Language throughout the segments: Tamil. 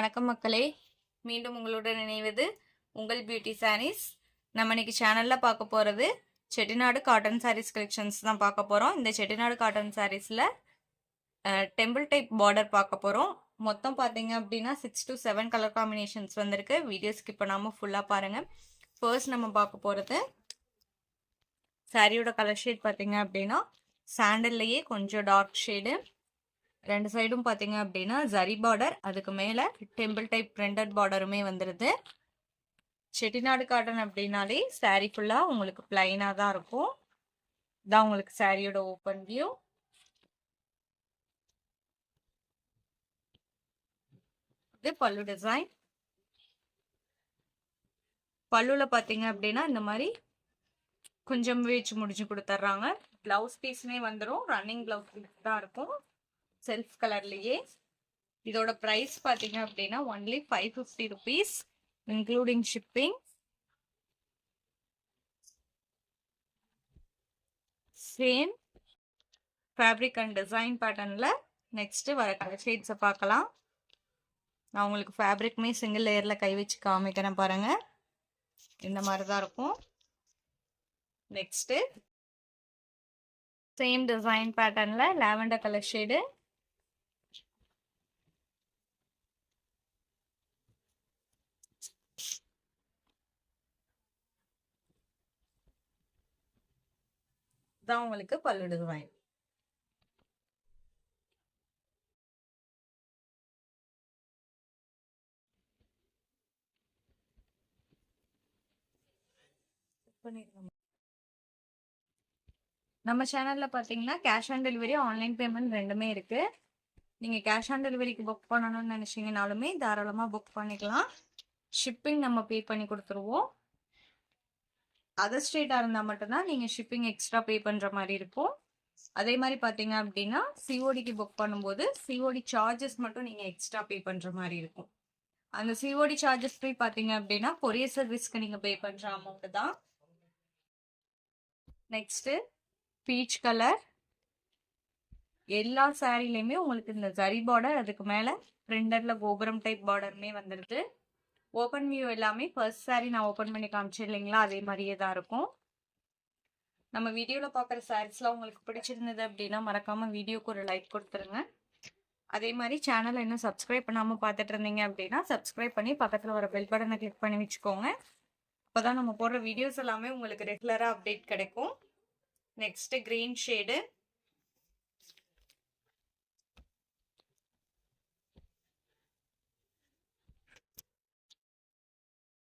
வணக்கம் மக்களே, மீண்டும் உங்களுடன் இணைவது உங்கள் பியூட்டி சாரீஸ். நம்ம இன்னைக்கு சேனல்ல பார்க்க போறது செட்டிநாடு காட்டன் சாரீஸ் கலெக்ஷன்ஸ் தான் பார்க்க போறோம். இந்த செட்டிநாடு காட்டன் சாரீஸ்ல டெம்பிள் டைப் பார்டர் பார்க்க போறோம். மொத்தம் பார்த்தீங்க அப்படின்னா 6 to 7 கலர் காம்பினேஷன்ஸ் வந்திருக்கு. வீடியோ ஸ்கிப் பண்ணாம ஃபுல்லா பாருங்க. ஃபர்ஸ்ட் நம்ம பார்க்க போறது சாரியோட கலர் ஷேட் பார்த்தீங்க அப்படின்னா சாண்டல்லையே கொஞ்சம் டார்க் ஷேடு. ரெண்டு சைடும் பார்த்தீங்க அப்படின்னா ஜரி பார்டர், அதுக்கு மேலே டெம்பிள் டைப் பிரிண்டட் பார்டருமே வந்துடுது. செட்டிநாடு காட்டன் அப்படின்னாலே சாரீ ஃபுல்லாக உங்களுக்கு பிளைனாக தான் இருக்கும். இதான் உங்களுக்கு சாரியோட ஓப்பன் வியூ. இது பல்லு டிசைன். பல்லுல பார்த்தீங்க அப்படின்னா இந்த மாதிரி கொஞ்சம் வச்சு முடிச்சு கொடுத்துட்றாங்க. பிளவுஸ் பீஸ்மே வந்துடும். ரன்னிங் பிளவுஸ் பீஸ் தான் இருக்கும், செல்ஃப் கலர்லயே. இதோட பிரைஸ் பாத்தீங்க அப்படின்னா only 550 rupees including shipping. Same fabric and design பேட்டர்ன்ல நெக்ஸ்ட் வர கலர் ஷேட்ஸை பார்க்கலாம். நான் உங்களுக்கு ஃபேப்ரிக்மே சிங்கிள் லேயர்ல கை வச்சு காமிக்கிறேன் பாருங்க. இந்த மாதிரி தான் இருக்கும். நெக்ஸ்ட் சேம் டிசைன் பேட்டர்ன்ல லாவெண்டர் கலர் ஷேடு. தான் உங்களுக்கு பல்லு டிசைன். நம்ம சேனல்ல பாத்தீங்கன்னா cash on delivery, online payment ரெண்டுமே இருக்கு. நீங்க கேஷ் ஆன் டெலிவரிக்கு புக் பண்ணணும்னு நினைச்சீங்கனாலுமே தாராளமா புக் பண்ணிக்கலாம். ஷிப்பிங் நம்ம பே பண்ணி கொடுத்துருவோம். அதர் ஸ்டேட்டா இருந்தா மட்டும்தான் நீங்க ஷிப்பிங் எக்ஸ்ட்ரா பே பண்ற மாதிரி இருக்கும். அதே மாதிரி பாத்தீங்க அப்படின்னா சிஓடிக்கு புக் பண்ணும்போது சிஓடி சார்ஜஸ் மட்டும் நீங்க எக்ஸ்ட்ரா பே பண்ற மாதிரி இருக்கும். அந்த சிஓடி சார்ஜஸ் போய் பாத்தீங்க அப்படின்னா கொரியர் சர்வீஸ்க்கு நீங்க பே பண்ற அமௌண்ட் தான். Next peach colour. எல்லா சாரிலையுமே உங்களுக்கு இந்த ஜரி பார்டர், அதுக்கு மேல பிரிண்டட்ல கோபுரம் டைப் பார்டருமே வந்துடுது. ஓப்பன் வியூ எல்லாமே ஃபர்ஸ்ட் சாரி நான் ஓப்பன் பண்ணி காமிச்சேன் இல்லைங்களா, அதே மாதிரியே தான் இருக்கும். நம்ம வீடியோல பாக்குற சாரீஸ்லாம் உங்களுக்கு பிடிச்சிருந்தது அப்படின்னா மறக்காம வீடியோக்கு ஒரு லைக் கொடுத்துருங்க. அதே மாதிரி சேனலை இன்னும் சப்ஸ்கிரைப் பண்ணாம பார்த்துட்டு இருந்தீங்க அப்படின்னா சப்ஸ்கிரைப் பண்ணி பக்கத்துல வர பெல் பட்டனை கிளிக் பண்ணி வச்சுக்கோங்க. அப்பதான் நம்ம போடுற வீடியோஸ் எல்லாமே உங்களுக்கு ரெகுலரா அப்டேட் கிடைக்கும். Next green shade.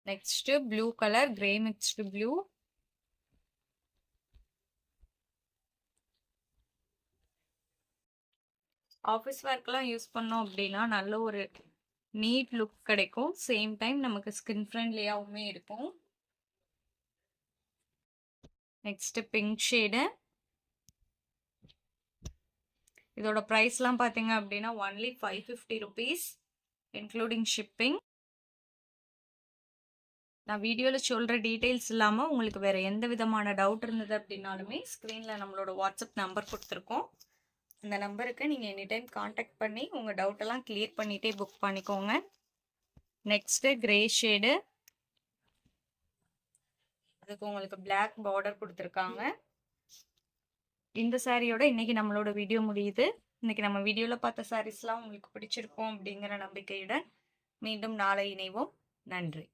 Next blue colour, grey mixed blue. Office ஒர்க்லாம் யூஸ் பண்ணோம் அப்படின்னா நல்ல ஒரு நீட் லுக் கிடைக்கும். சேம் டைம் நமக்கு ஸ்கின் ஃப்ரெண்ட்லியாவுமே இருக்கும். Next pink shade. இதோட ப்ரைஸ்லாம் பார்த்தீங்க அப்படின்னா ஒன்லி 550 rupees இன்க்ளூடிங் ஷிப்பிங். நான் வீடியோவில் சொல்கிற டீட்டெயில்ஸ் இல்லாமல் உங்களுக்கு வேறு எந்த விதமான டவுட் இருந்தது அப்படின்னாலுமே ஸ்க்ரீனில் நம்மளோட வாட்ஸ்அப் நம்பர் கொடுத்துருக்கோம். அந்த நம்பருக்கு நீங்கள் எனி டைம் காண்டாக்ட் பண்ணி உங்கள் டவுட்டெல்லாம் கிளியர் பண்ணிகிட்டே புக் பண்ணிக்கோங்க. Next grey shade. அதுக்கு உங்களுக்கு பிளாக் பார்டர் கொடுத்துருக்காங்க. இந்த சாரியோட இன்னைக்கு நம்மளோட வீடியோ முடியுது. இன்னைக்கு நம்ம வீடியோவில் பார்த்த சாரீஸ்லாம் உங்களுக்கு பிடிச்சிருக்கும் அப்படிங்கிற நம்பிக்கையுடன் மீண்டும் நாளை இணைவோம். நன்றி.